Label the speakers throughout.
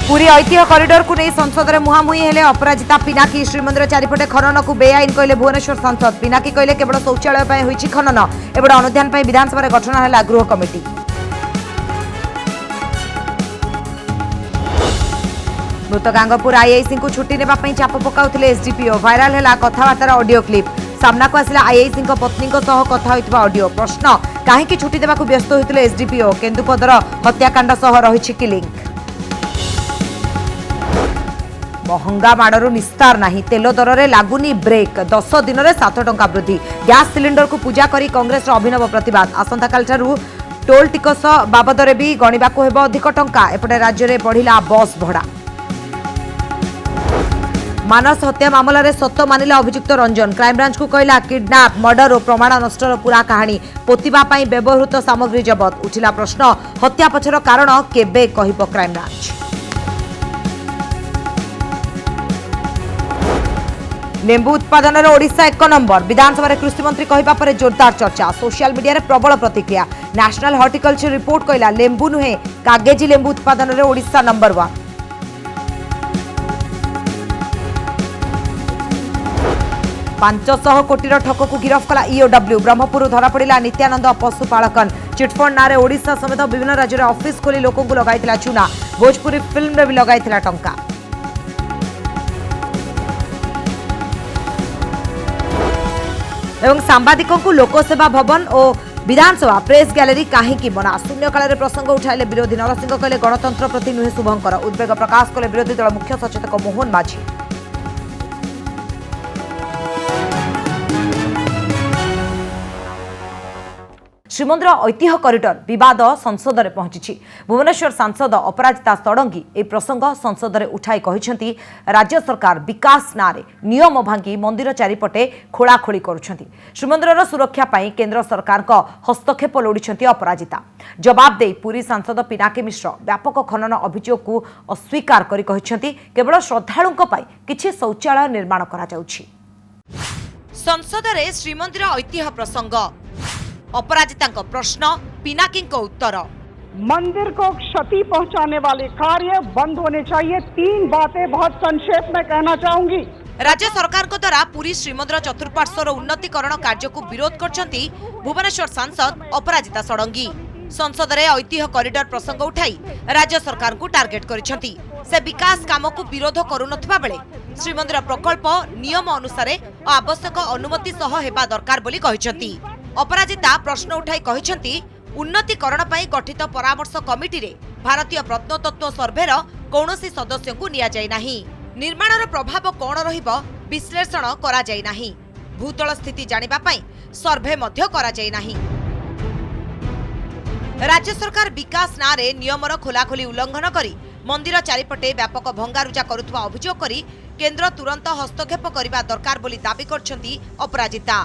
Speaker 1: Puri ऐतिह्य corridor को नहीं संसद में मुहांमुही हेले अपराजिता पिनाकी। श्रीमंदिर चारिपटे खनन को बेआईन कहले भुवनेश्वर सांसद। पिनाकी कहले केवल शौचालय होईछि खनन, एबड अनुध्यान विधानसभा गठन है गृह कमिटी। मृत गांगपुर आईआईसी को छुट्टी नेबापई चाप पकाउथिले एसडीपीओ। भाइराल है कथबार्तार ऑडियो क्लिप। सामना को आसिला आईआईसी पत्नी सह कथा होइतबा ऑडियो। प्रश्न काहेकि छुट्टी देबाकु व्यस्त होइतिले एसडीपीओ। केन्दुपदर हत्याकांड सह रहिछि किलिंग। महंगा माड़ू निस्तार नहीं। तेल दर में लगुनि ब्रेक। 10 दिन में 7 टंका वृद्धि। गैस सिलिंडर को पूजा करी कांग्रेस अभिनव प्रतिवाद। आसंता काल टोल टिकस बाबद में भी गणिबाकु हेबो अधिक टंका। एपटे राज्य में बढ़िला बस भड़ा। मानस हत्या मामलें सत मानिले अभियुक्त रंजन। क्राइमब्रांच को कहला किडनैप मर्डर और प्रमाण नष्टर पूरा कहानी। पोतिबा पई व्यवहृत सामग्री जबत। उठिला प्रश्न हत्या पछर कारण केबे कहिबो क्राइमब्रांच। लेंबू उत्पादन में ओडिशा 1 नंबर। विधानसभा कृषि मंत्री कहवा पर जोरदार चर्चा। सोशल मीडिया रे प्रबल प्रतिक्रिया। नेशनल हॉर्टिकल्चर रिपोर्ट कहला लेंबू नुहे कागेजी लेंबू उत्पादन में ओडिशा नंबर 1। $500 कोटी ठक को गिरफ्त कला ईओडब्ल्यू। ब्रह्मपुर धरा पड़ा नित्यानंद पशुपालकन। चिटफंड ना ओडिशा समेत विभिन्न राज्य में ऑफिस खोली लोक लगाई चूना। भोजपुरी फिल्म रे भी लगाई टंका। एवं सांबादिकों को लोकसेवा भवन और विधानसभा प्रेस गैलरी कहीं बना। शून्यकाल प्रसंग उठाइले विरोधी। नरसिंह कहले गणतंत्र प्रति नुहे शुभंकर। उद्वेग प्रकाश कले विरोधी दल मुख्य सचेतक मोहन माझी। श्रीमंदिर ऐतिह्य कॉरिडोर विवाद संसद में पहुंची। भुवनेश्वर सांसद अपराजिता षडंगी ए प्रसंग संसद में उठाई कहते राज्य सरकार विकास नारे नियम भांगी मंदिर चारिपटे खोलाखोली करुछंती। श्रीमंदिर सुरक्षा पाई केंद्र सरकार का हस्तक्षेप लोड़ी अपराजिता। जवाब दे पुरी सांसद पिनाकी मिश्र व्यापक खनन अभियोग को अस्वीकार करी कहते केवल श्रद्धालुओं पाई किछि शौचालय निर्माण करा जाउछि। संसद में श्रीमंदिर ऐतिह्य प्रसंग। अपराजिता प्रश्न पिनाकी को उत्तर।
Speaker 2: मंदिर को क्षति पहुंचाने वाले कार्य बंद होने चाहिए। 3 बातें बहुत संक्षेप में कहना चाहूंगी।
Speaker 1: राज्य सरकार को द्वारा पूरी श्रीमंदिर चतुर्पार्श्वर उन्नतीकरण कार्य को विरोध करछंती भुवनेश्वर सांसद अपराजिता षडंगी। संसद में ऐतिह्य कॉरिडोर प्रसंग उठाई राज्य सरकार को टार्गेट करछंती। से विकास काम को विरोध करुनथिबा बेले श्रीमंदिर प्रकल्प नियम अनुसार आवश्यक अनुमति सह हेबा दरकार बोली कहिसंती। अपराजिता प्रश्न उठाई कहते उन्नतीकरण पर गठित परामर्श कमिटी रे भारतीय प्रत्नतत्व सर्भेर कौनसी सदस्य को निया जाय नाही। निर्माणर प्रभाव कौन रहिबो विश्लेषण करा जाय नाही। भूतल स्थिति जानिबा पई सर्भे मध्य करा जाय नाही। राज्य सरकार विकास नारे नियमर खोलाखोली उल्लंघन करी मंदिर चारिपटे व्यापक भंगारुजा करुथबा अभियोग करी केंद्र तुरंत हस्तक्षेप करबा दरकार बोली दाबी करछंती अपराजिता।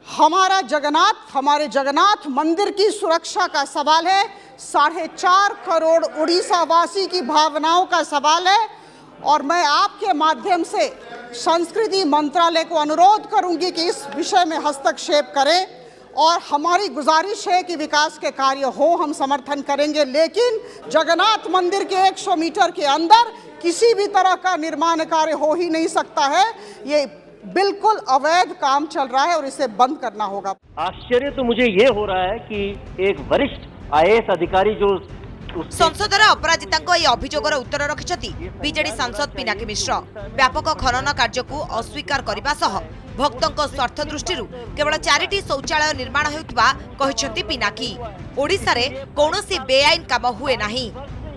Speaker 2: हमारे जगन्नाथ मंदिर की सुरक्षा का सवाल है। 4.5 करोड़ उड़ीसा वासी की भावनाओं का सवाल है। और मैं आपके माध्यम से संस्कृति मंत्रालय को अनुरोध करूंगी कि इस विषय में हस्तक्षेप करें। और हमारी गुजारिश है कि विकास के कार्य हो, हम समर्थन करेंगे, लेकिन जगन्नाथ मंदिर के 100 मीटर के अंदर किसी भी तरह का निर्माण कार्य हो ही नहीं सकता है। ये बिल्कुल अवैध काम चल रहा है और इसे बंद करना होगा।
Speaker 3: आश्चर्य तो मुझे ये हो रहा है कि एक वरिष्ठ आईएएस अधिकारी जो
Speaker 1: संसद अपराजिता अभियोगर उत्तर रखिछंती बीजेडी सांसद पिनाकी मिश्र। व्यापक खनन कार्य को अस्वीकार करने सह भक्तों स्वार्थ दृष्टि केवल 4टी शौचालय निर्माण होउतबा कहिछंती पिनाकी। ओडिसा रे कौनसी बेआईन काम हुए नाही।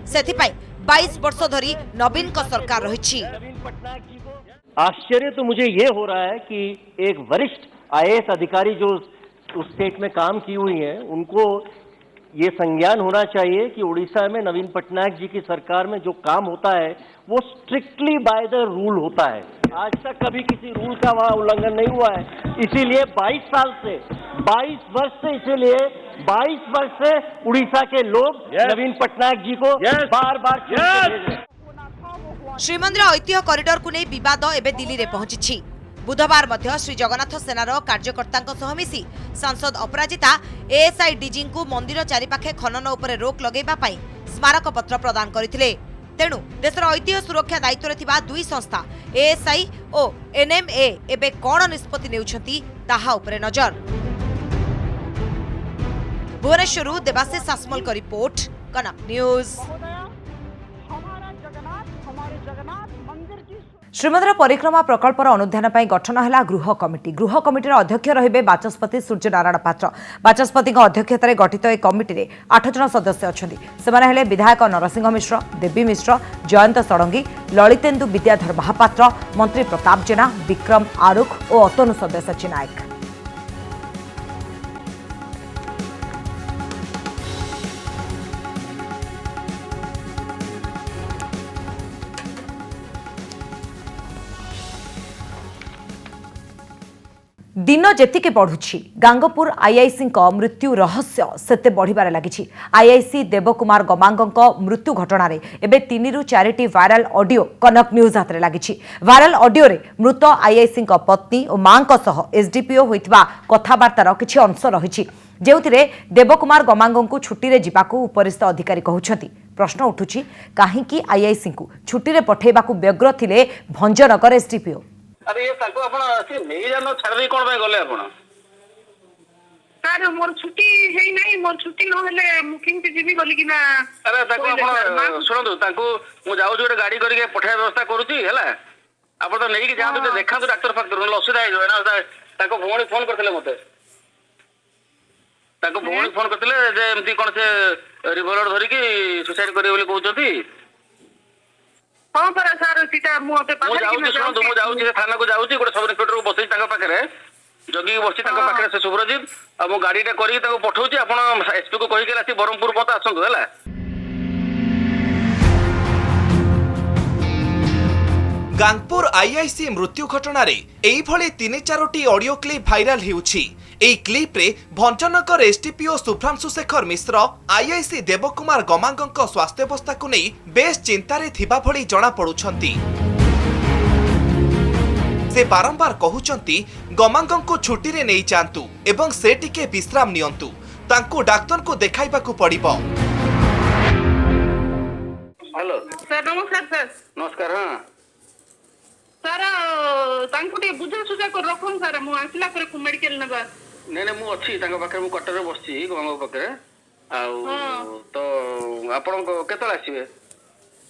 Speaker 1: सेथिपाई 22 वर्ष धरी नवीन का सरकार रहिछि।
Speaker 3: आश्चर्य तो मुझे ये हो रहा है कि एक वरिष्ठ आईएएस अधिकारी जो उस स्टेट में काम की हुई है उनको ये संज्ञान होना चाहिए कि उड़ीसा में नवीन पटनायक जी की सरकार में जो काम होता है वो स्ट्रिक्टली बाय द रूल होता है। आज तक कभी किसी रूल का वहाँ उल्लंघन नहीं हुआ है। इसीलिए 22 वर्ष से उड़ीसा के लोग नवीन पटनायक जी को बार बार
Speaker 1: श्रीमंदिर ऐतिह्य कॉरिडोर को नहीं विवाद एवं दिल्ली में पहुंची। बुधवार मध्य श्री जगन्नाथ सेनार कार्यकर्तांक सह मिसी सांसद अपराजिता एएसआई डीजी को मंदिर चारिपाखे खनन उपरे रोक लगेबा पई स्मारक पत्र प्रदान करथिले। तेणु देशर ऐतिह्य सुरक्षा दायित्व रे थिबा दुई संस्था एएसआई और एनएमए एबे कोन निष्पत्ति नेउछंती ताहा उपरे नजर। भुवनेश्वरु देवाशीष सासमल का रिपोर्ट, कनक न्यूज। श्रीमंदिर परिक्रमा प्रकल्पर अनुध्यान पर गठन है गृह कमिटी। गृह कमिटीर अध्यक्ष रहिबे बाचस्पति सूर्यनारायण पात्र। बाचस्पति अध्यक्षतार गठित एक कमिटी में 8 जन सदस्य अछंती। सेमाने हेले विधायक नरसिंह मिश्र, देवी मिश्र, जयंत षडंगी, ललितेन्दु विद्याधर महापात्र, मंत्री प्रताप जेना, विक्रम आरुख और अतनु सब्यसाची नायक। दिन जेतिके बढ़ुछि गांगपुर आईआईसी मृत्यु रहस्य सेते बढ़िबार लागिछि। आईआईसी देवकुमार गमांगक मृत्यु घटना रे एबे 3 रु 4टी वायरल ऑडियो कनक न्यूज हाथ रे लागिछि। वायरल ऑडियो रे मृत आईआईसी पत्नी और मां को सह एसडीपीओ होइतबा कथाबार्तार किछि अंश रहिछि, जेउथिरे देवकुमार गमांगक छुट्टी रे जिबाकू उपरिस्थ अधिकारी कहउछथि। प्रश्न उठुछि काहेकि आईआईसी को छुट्टी रे पठेबाकू व्यग्र थिले भंजनगर एसडीपीओ।
Speaker 4: अरे ये ताको आपण से नहीं जानो छाड़ी कोन भाई गले आपण
Speaker 5: सर मोर छुट्टी हेई नहीं, मोर छुट्टी न हेले मुकिंग पे जीवी गली कि ना।
Speaker 4: अरे ताको आपण सुनंदु ताको मु जाउ जोडे गाड़ी करी के पठाय व्यवस्था करूची हैला। आपण तो नहीं कि जाउ तो देखा तो डॉक्टर फैक्टर न असुविधा हो ना। ताको भोणी फोन करथिले मते, ताको भोणी फोन करथिले जे एमती कोन से रिवॉल्वर धरि के सुसाइड करी बोली कहउचती।
Speaker 5: हां पर सर सीता मु पे
Speaker 4: मु जाउ जे थाना को जाउ छी गोटे सब इंस्पेक्टर को बसई ताका पाखरे जगी बसई ताका पाखरे से सुब्रजीत आ मो गाड़ीटा करी ताको पठौची। आपण एसपी को कहि के आसी बरमपुर मत आसंतु हैला।
Speaker 6: गांगपुर आईआईसी मृत्यु घटना रे एई भली 3-4टी ऑडियो क्लिप वायरल हेउछि। एई क्लिप रे भंजनगर एसडीपीओ शुभ्रांशु शेखर मिश्र आईआईसी देवकुमार गमांगक स्वास्थ्यावस्था को नहीं बेस चिंतारे थिबा भली जणा पड़ुछंती। से बारंबार कहउचंती गमांगक छुट्टी रे नै जांतु एवं से टिके विश्राम नियंतु, तांको डाक्टर को देखाइबाकू पड़िबो।
Speaker 4: हेलो
Speaker 5: सर नमस्कार। सर
Speaker 4: नमस्कार। हां
Speaker 5: सर तांको ते बुझा सुझा कर रखन सर मु आसिला पर को मेडिकल नबा।
Speaker 4: नहीं नहीं मु अच्छी तांको पाखरे मु कटर रे बसची गमांगो पाखरे आउ तो आपण केतल आसीबे?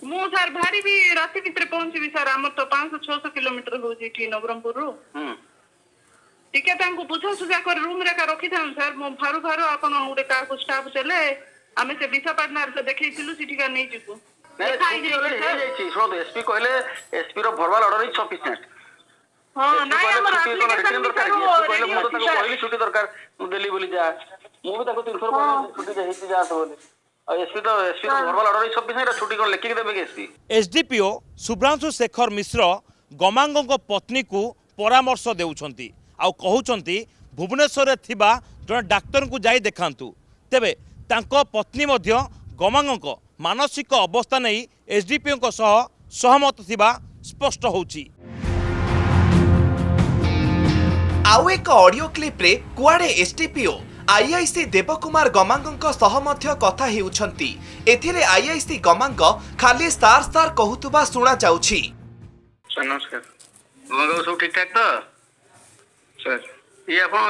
Speaker 5: मु सर भारी भी राति भीतर पहुंचबी सर। हमर तो 500-600 किलोमीटर होजी टी नवरंगपुर रो। टिके तांको बुझा सुझा कर रूम रे का रखि थान सर। मु फारू फारू आपण उडे का को स्टाफ चले हमें से विशाखापट्टनम से देखैतिलु सिटी का नै जिवु।
Speaker 4: एसपी कहले एसपी रो वर्बल ऑर्डर इज सफिशिएंट।
Speaker 5: हां ना हमर एप्लीकेशन
Speaker 4: कहली छुट्टी दरकार मु दिल्ली बोली जा मु भी ताको 300 छुट्टी देहि जा तो बोले एसपी तो वर्बल ऑर्डर इज सफिशिएंट छुट्टी कोन लेखि देबे के एसपी।
Speaker 7: एसडीपीओ शुभ्रांशु शेखर मिश्र गमांगक पत्नी को परामर्श देउछंती आ कहउछंती भुवनेश्वर रे थिबा जण डाक्टर को जाई देखांतु। तेबे तांको पत्नी मध्य गमांगक मानसिक अवस्था नहीं एसडीपीओ को सहमत थिबा स्पष्ट होउची।
Speaker 6: आउ एक ऑडियो क्लिप रे कुआडे एसडीपीओ आईआईसी देवकुमार गमांगक सह मध्य कथा हेउछंती। एथिरे आईआईसी गमांग खाली स्टार स्टार कहूतबा सुना जाउछि।
Speaker 4: सर नमस्कार। गमांग सब ठीक ठाक तो सर ये आपण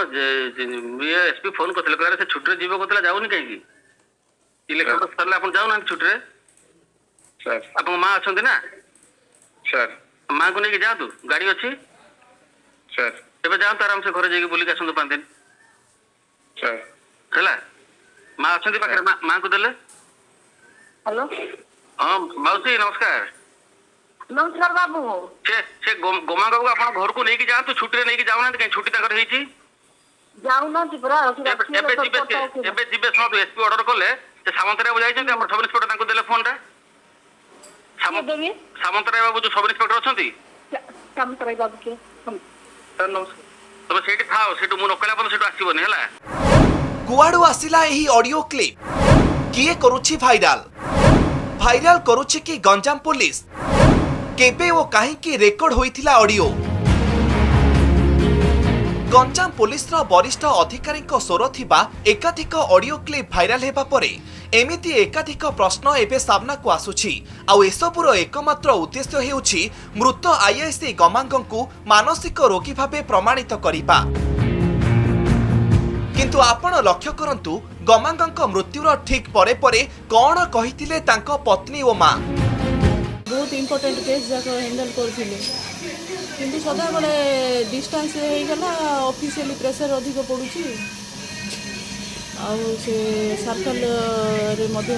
Speaker 4: ये एसपी फोन करथले कहले से छुट्टी जीव कोतला जाउनी काई की इलेक्शन तो सरले आपण जाउ ना छुट्टी रे सर। आपण मां अछंती ना सर? मां को नेकी जा तू गाड़ी अछि सर। एबे जाउ त आराम से घर जेकी बोली के असंत 5 दिन सर हैला। मां अछंती पाखरे मां को देले।
Speaker 5: हेलो
Speaker 4: हां मौसी नमस्कार।
Speaker 5: नमस्कार बाबू।
Speaker 4: से गोमा बाबू आपण घर को नेकी जा तू छुट्टी रे नेकी जाउ ना कहीं छुट्टी ताकर हेची
Speaker 5: जाउ ना तिबरा
Speaker 4: एबे जिबे सब एसपी ऑर्डर करले से सामंतराय बाबू जाइछन हमर सब इंस्पेक्टर तांको देले फोन रे। सामंतराय बाबू जो सब इंस्पेक्टर अछंती
Speaker 5: सामंतराय बाबू के
Speaker 4: सर नमस्कार। तबे सेठी थाओ सेठु मु नकला पन सेठु आसीबो ने हला।
Speaker 6: कुआडू आसिला एही ऑडियो क्लिप किए करूछि भाइराल करूछि कि गंजाम पुलिस केबे ओ काहे कि रेकॉर्ड होइथिला ऑडियो। गंजाम पुलिस रो वरिष्ठ अधिकारी स्वर थिबा एकाधिक ऑडियो क्लिप भाइराल हेबा परे एमिति एकाधिक प्रश्न एबे सामना को आसुछि आउ एसबुर एकमात्र उद्देश्य हेउछि मृत आईआईसी गमांगंकु मानसिक रोगी भाबे प्रमाणित करिबा। किंतु आपण लक्ष्य करंतु गमांगंक मृत्युर ठीक परे परे कौन कहिथिले तांको पत्नी ओ मां।
Speaker 8: बहुत इम्पोर्टेंट केस जाक हैंडल करथिले किंतु सदा बळे डिस्टेंस हे गला ऑफिशियली प्रेशर अधिक पडुछि आ से सर्कल रे मते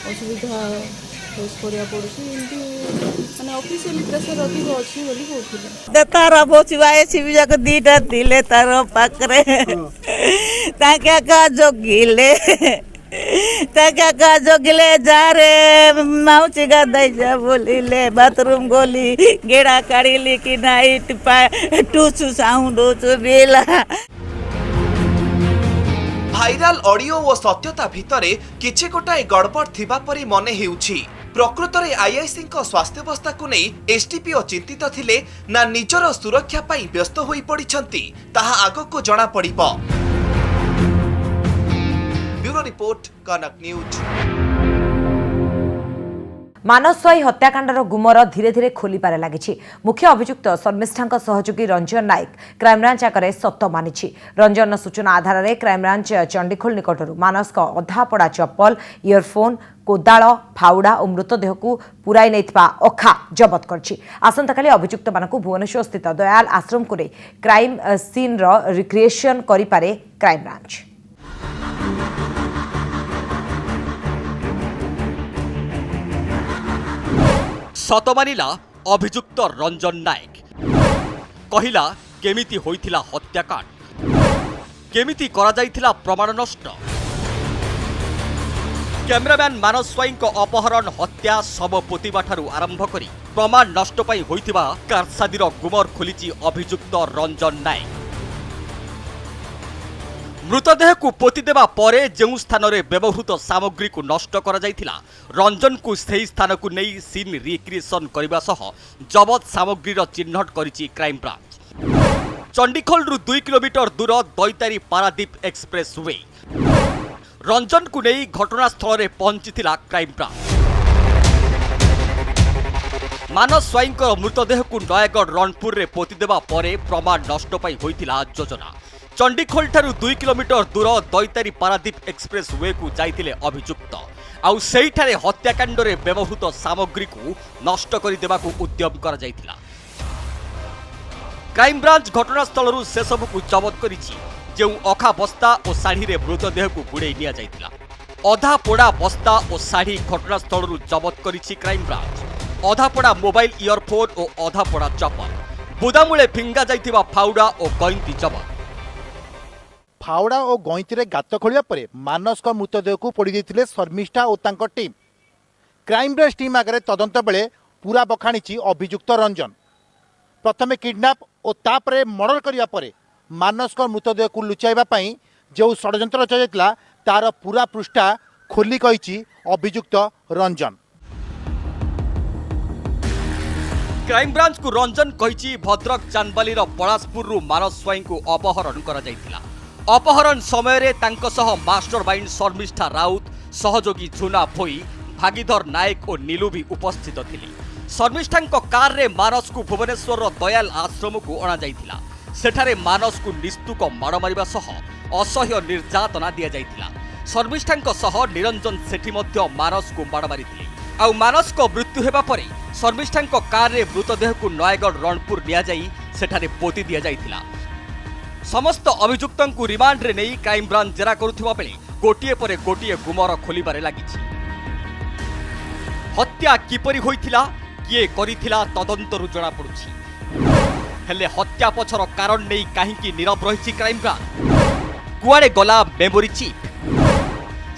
Speaker 8: असुविधा फेस करिया पडुछि किंतु माने ऑफिशियली प्रेशर अधिक अछि बोली कहथिले
Speaker 9: तारा बोचवाए छिबी जाक दीटा दिले तार पाकरे ताके का जोगिले ताके का जोगिले जा रे माउची गा दई जा बोलिले बाथरूम गोली गेड़ा काढिली कि नाइट टुचु साउंड बेला।
Speaker 6: भाइराल ऑडियो और सत्यता भितरे किछि गोटाए गड़बड़ थिबा परि मने हेउछि। प्रकृत में आईआईसी स्वास्थ्यावस्था को नहीं एसडीपीओ चिंतित थिले ना निजर सुरक्षा पाई व्यस्त होई पड़िछंती ताहा आगको जणा पड़िबो। ब्यूरो रिपोर्ट कनक न्यूज।
Speaker 1: मानसवाई हत्याकांडर गुमर धीरे धीरे खोलिबारे लागिछि। मुख्य अभियुक्त शर्मिष्ठा सहयोगी रंजन नायक क्राइमब्रांच आगे सत मानिछि। रंजन सूचना आधार में क्राइमब्रांच चंडीखोल निकटरू मानस अधापड़ा चप्पल इयरफोन कोदाल फाउड़ा और मृतदेह को पुराई नहीं अखा जबत करछि। आसंताकाली अभियुक्त मानकु भुवनेश्वर स्थित दयाल आश्रम को क्राइम सीन रिक्रिएशन करिपारे क्राइमब्रांच।
Speaker 10: सत मानिला अभियुक्त रंजन नायक कहिला केमिति होइथिला हत्याकांड केमिति करा जाइथिला प्रमाण नष्ट। कैमरामैन मानस स्वाईं अपहरण हत्या शव पोतिबा ठारू आरंभ करी प्रमाण नष्ट पाई होइथिबा कारसादीर गुमर खोलिछि अभियुक्त रंजन नायक। मृतदेह को पोति देबा परे जेउ स्थान रे व्यवहृत सामग्री को नष्ट करा जाइथिला रंजन को सही स्थान को नहीं सीन रिक्रिएशन करबा सह जबत सामग्रीर चिन्हट करिछि क्राइम ब्रांच। चंडीखोल रु 2 किलोमीटर दूर दैतारी पारादीप एक्सप्रेस वे रंजन को नहीं घटनास्थल रे पहुंचीथिला क्राइम ब्रांच। मानस स्वाईं मृतदेह को नयगढ़ रणपुर रे पोति देबा परे प्रमाण नष्ट पाई होइथिला योजना। चंडीखोल ठारू 2 किलोमीटर दूर दैतारी पारादीप एक्सप्रेस वे को जाइतिले अभियुक्त आउ सेहिठारे हत्याकांड रे व्यवहृत सामग्री को नष्ट करि देबाकू उद्यम करा जाइतिला। क्राइम ब्रांच घटनास्थल से सबू को जबत करिछि जेउ अखा बस्ता और साड़ी रे मृतदेह को बुड़े निया जाइतिला। अधा पोड़ा बस्ता और साड़ी घटनास्थल जबत करिछि क्राइम ब्रांच। अधा पोड़ा मोबाइल इयरफोन और अधा पोड़ा चप्पल बुदामूले फिंगा जाइतिबा फाउडा और गईंती जबत।
Speaker 11: फावड़ा और गईंती गात खोलिया परे मानस का मृतदेह को पोड़ी देथिले शर्मिष्ठा और तांको टीम। क्राइम ब्रांच टीम आगे तदंत बेले पूरा बखाणी अभियुक्त रंजन प्रथमे किडनैप और तापरे मर्डर करिया परे मानस का मृतदेह को लुचाइबा पई जो षड्यंत्र रचा तार पूरा पृष्ठा खोली कहिछि अभियुक्त रंजन।
Speaker 10: क्राइम ब्रांच को रंजन कहिछि भद्रक चांदबालीर पलासपुर रु मानस स्वाईं को अपहरण करा जाइतिला। अपहरण समय रे तांको सह मास्टर माइंड शर्मिष्ठा राउत सहयोगी झुना भोई भागीधर नायक और नीलू भी उपस्थित थिले। शर्मिष्ठा कार रे मानस को भुवनेश्वर दयाल आश्रम को अणा जाइतिला। सेठारे मानस को निस्तुक माड़ मारिबा सह असह्य निर्यातना दिया जाइतिला। शर्मिष्ठा सह निरंजन सेठी मध्य मानस को माड़ मारिथिले। आउ मानस को मृत्यु हेबा परे शर्मिष्ठा कार रे मृतदेह को नयगढ़ रणपुर निया जाई सेठारे पोति दिया जाइतिला। समस्त अभियुक्त को रिमांड रे नहीं क्राइम ब्रांच जेरा करुथिबा बेले गोटिए परे गोटिए गुमर खोलिबारे लागिछि। हत्या किपरि होइथिला किए करिथिला तदंतरु जणा पडुछि। हेले हत्या पछर कारण नहीं काहींकी नीरव रहिछि क्राइम ब्रांच। कुआडे गला मेमोरी चिप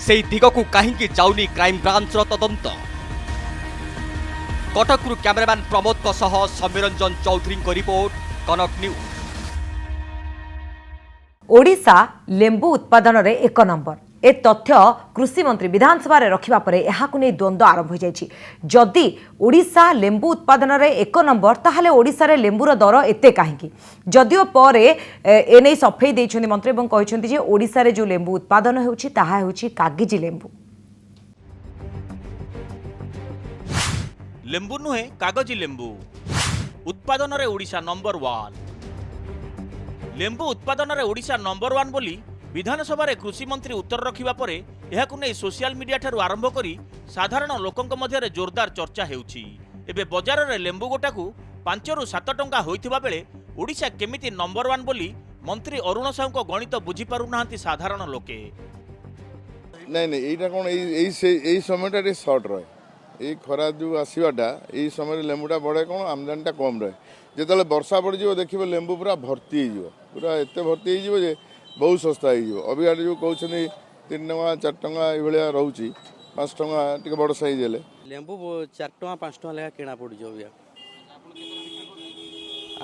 Speaker 10: सेही दिगकु काहींकी जाउनी क्राइम ब्रांच रो तदंत। कटकरु कैमरामैन प्रमोद को सह समीरंजन चौधरी को रिपोर्ट कनक न्यूज।
Speaker 1: ओडिशा लेंबू उत्पादन रे 1 नंबर ए तथ्य कृषि मंत्री विधानसभा रे रखिबा परे एहाकु नै द्वंद्व आरंभ हो जायछि। जदि ओडिशा लेंबू उत्पादन रे 1 नंबर ताहले ओडिशा रे लेंबूर दर एते काहेकि जदिओ परे ए नै सफेई दैछन्ती मंत्री एवं कहिसन्ती जे ओडिशा रे जो लेंबू उत्पादन हेउछि ताहा हेउछि कागजी लेंबू।
Speaker 7: लेंबू नुहे कागजी लेंबू उत्पादन रे ओडिशा नंबर 1। लेंबू उत्पादन रे ओडिशा नंबर 1 बोली विधानसभा रे कृषि मंत्री उत्तर रखिबा परे एहाकु नै सोशल मीडिया ठारू आरंभ करी साधारण लोकंक मध्य रे जोरदार चर्चा हेउछि। एबे बाजार रे लेंबू गोटाकू 5 रु 7 टंका होइथिबा बेले ओडिशा केमिति नंबर 1 बोली मंत्री अरुण साहू को गणित बुझी पारु नाहंती साधारण लोके।
Speaker 12: नहीं एटा कोन एई समयटा रे शॉर्ट रहे ए खरा जो आसीबाटा एई समय लेंबूटा बढ़े कोन आमदानीटा कम रहे जेतले वर्षा बढ़ जिवो देखिबो लेंबू पूरा भर्ती हो जिवो पूरा एते भर्ती हो जिवो जे बहुत सस्ता हो जिवो अभी आडे जो कहउछनी 3 टंका 4 टंका ए भलिया रहउची 5 टंका टिके बड़ साइज हेले
Speaker 13: लेंबू 4 टंका 5 टंका लेखा किना पड़ जो बिया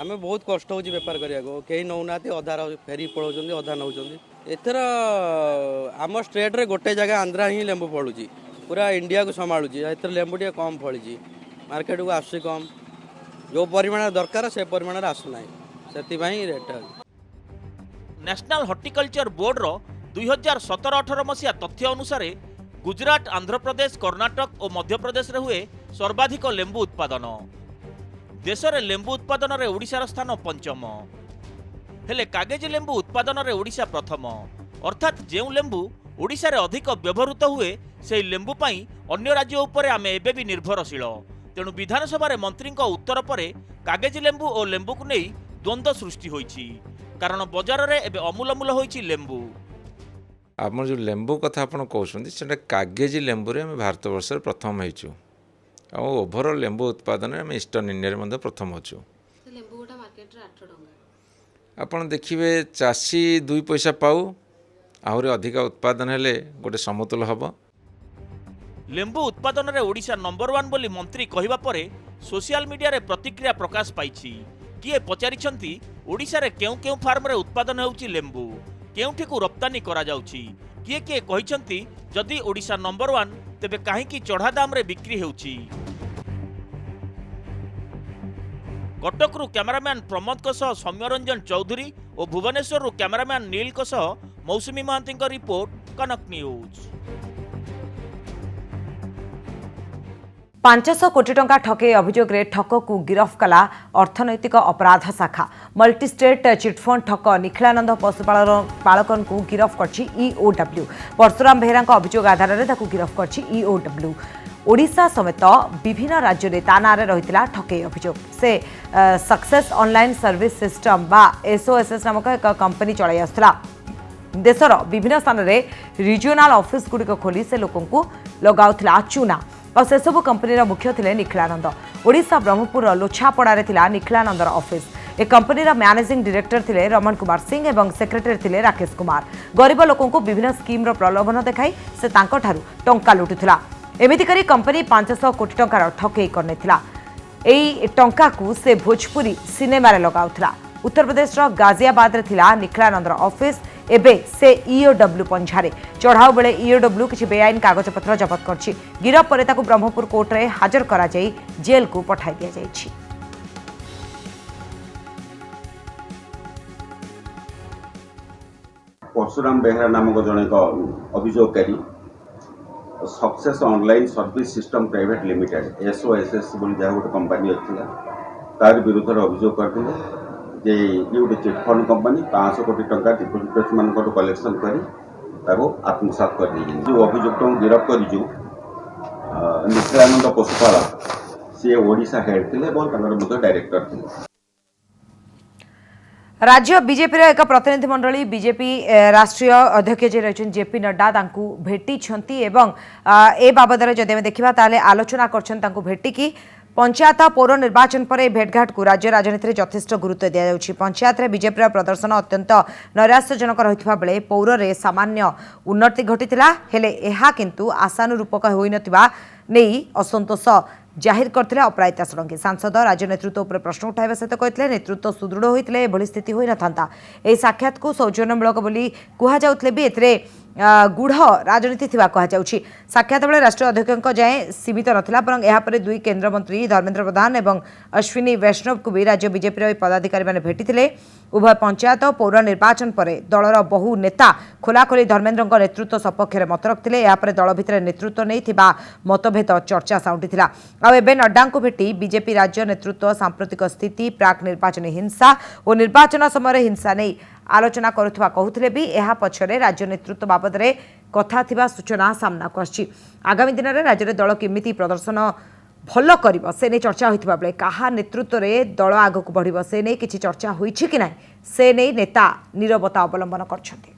Speaker 13: आमे बहुत कष्ट होची व्यापार करिया को केही नौनाती अधा फेरी पळौचंदी अधा नौचंदी एथर आम स्टेट रे गोटे जगह आंध्रा ही लेंबू फळुची पूरा इंडिया को संभाळुची एथर लेंबू टिके कम फळिची मार्केट को आसी कम जो परिमाण दरकार से परिमाण रे आसु नाही सेति भाई रेट
Speaker 7: नेशनल हॉर्टिकल्चर बोर्ड रो 2017-18 मसिया तथ्य अनुसार गुजरात, आंध्र प्रदेश, कर्नाटक और मध्य प्रदेश रे हुए सर्वाधिक लेंबू उत्पादन। देश रे लेंबू उत्पादन रे ओडिशार स्थान 5म हेले कागजी लेंबू उत्पादन रे ओडिशा प्रथम। अर्थात जेउ लेंबू ओडिशा रे अधिक व्यवहृत हुए से लेंबू पई अन्य राज्य उपरे आमे एबे भी निर्भरशील। तेणु विधानसभा रे मंत्री उत्तर परे कागजी लेंबू और लेंबू को नहीं द्वंद्व सृष्टि होईछि कारण बाजार रे एबे अमूलमूल होईछि लेंबू।
Speaker 14: आप जो लेंबू कथा आप कहते से कागजी लेंबू रे आम भारत वर्ष प्रथम होइछु और ओभरऑल लेंबू उत्पादन में आम ईस्टर्न इंडिया रे प्रथम होछु। आपन देखिए चाषी 2 पैसा पाऊ आहरी अधिक उत्पादन हेले गोटे समतुल हबो।
Speaker 7: लेंबू उत्पादन रे ओडिशा नंबर 1 बोली मंत्री कहिबा परे सोशल मीडिया रे प्रतिक्रिया प्रकाश पाइछि। किए पचारिछंती ओडिशा रे केउ केउ फार्म रे उत्पादन हेउछि लेंबू केउठी को रप्तानी करा जाउछि। किए किए कहिछंती जदि ओडिशा नंबर 1 तेबे काहेकि चढ़ा दाम रे बिक्री हेउछि। कटकरू कैमरामैन प्रमोद को सह सौम्यरंजन चौधरी और भुवनेश्वर कैमरामैन नील को सह मौसुमी महांती रिपोर्ट कनक न्यूज।
Speaker 1: 500 कोटी टंका ठके अभियोग ठक को गिरफ कला अर्थनैतिक अपराध शाखा। मल्टी स्टेट चिटफंड ठक निखिलानंद पशुपालकन को गिरफ करछि ईओडब्ल्यू। परशुराम बेहरा अभियोग आधार में गिरफ करछि ईओडब्ल्यू। ओडिशा समेत विभिन्न राज्य में ता नारे रही ठके अभियोग। से सक्सेस ऑनलाइन सर्विस सिस्टम बा एसओएसएस नामक एक कंपनी चलाई आसुला। देशर विभिन्न स्थान में रिजनल ऑफिस गुड़िक खोली से लोकंकु लगाउथिला चूना और से सब कंपनी मुख्य थे निखिलानंद। ओडिशा ब्रह्मपुर लोछापड़ा थिला निखिलानंदर ऑफिस। ए कंपनी मैनेजिंग डायरेक्टर थे रमण कुमार सिंह और सेक्रेटरी थे राकेश कुमार। गरीब लोकंकु विभिन्न स्कीम प्रलोभन देखाई से तांकठारु टंका लुटुथिला। एमिति करी कंपनी 500 कोटी टंकार ठकेई करनेथिला। एई टंका को से भोजपुरी सिनेमा रे लगाउथिला। उत्तर प्रदेश गाजियाबाद रे थिला निखिलानंदर ऑफिस। एबे से ईओडब्ल्यू पंझारे चढ़ाऊ बेले ईओडब्ल्यू किछि बेआईन कागजपत्र जबत करछि। गिरफ परे ताकु ब्रह्मपुर कोर्ट रे हाजर करा जाई जेल को पठाई दिया जाइछि।
Speaker 15: परशुराम बेहरा नामक जने अभियोगकारी success online service system private limited SOSS बोली जहाँ गोटे कंपनी अच्छी तार विरुद्ध अभियोग करते जे ये गोटे चिटफंड कंपनी 500 कोटी टंका डिपोजिटर्स मान कलेक्शन कर आत्मसात कर जो अभियुक्त गिरफ्त कर निखिलानंद पशुपालक सी ओडिशा हेड थे डायरेक्टर थे।
Speaker 1: राज्य बीजेपी एक प्रतिनिधि मंडली बीजेपी राष्ट्रीय अध्यक्ष जे रही जेपी नड्डा तांकु भेटी छंती एवं ए बाबद जदि देखा ताले आलोचना कर भेटिकी पंचायत पौर निर्वाचन पर भेटघाट को राज्य राजनीति में यथेष्ट गुरुत्व दि जाउछि। पंचायत रे बीजेपी प्रदर्शन अत्यंत नैराश्यजनक रहितबा बेले पौर रे सामान्य उन्नति घटितिला हेले एहा किंतु आशानुरूपक होई नथिबा नेई असंतोष जाहिर करथिले अपराजिता षडंगी। सांसद राज्य नेतृत्व उपर प्रश्न उठाइबा सहित कहथिले नेतृत्व सुदृढ़ होइतिले एभली स्थिति होई नथांता। एही साक्षात को सौजन्यमूलक बोली कुहा जाउतले भी एतरे गुढ़ राजनीति थिबा कहा जाउछि। साक्षात बेले राष्ट्रीय अध्यक्ष जाए सीमित नथिला बरं एहापरे दुई केंद्र मंत्री धर्मेंद्र प्रधान एवं अश्विनी वैष्णव को भी राज्य बीजेपी पदाधिकारी माने भेटिथिले। उभय पंचायत और पौर निर्वाचन पर दलर बहु नेता खोलाखोली धर्मेंद्र नेतृत्व सपक्ष में मत रखिते। यापर दल भितर नेतृत्व नहीं थिबा मतभेद चर्चा साउंटिथिला। आ एबे नड्डा को भेटी बीजेपी राज्य नेतृत्व सांप्रतिक स्थिति प्राक निर्वाचन हिंसा और निर्वाचन समय हिंसा नहीं आलोचना करुवा कहते भी यह पछरे राज्य नेतृत्व बाबद में कथा थिबा सूचना सामना को आछि। आगामी दिन में राज्य में दल केमिति प्रदर्शन भल कर से नहीं चर्चा होता बेले कहा नेतृत्व में दल आगक बढ़ से नहीं किसी चर्चा होइछि कि नहीं से नहीं नेता नीरवता अवलंबन करछन्ति।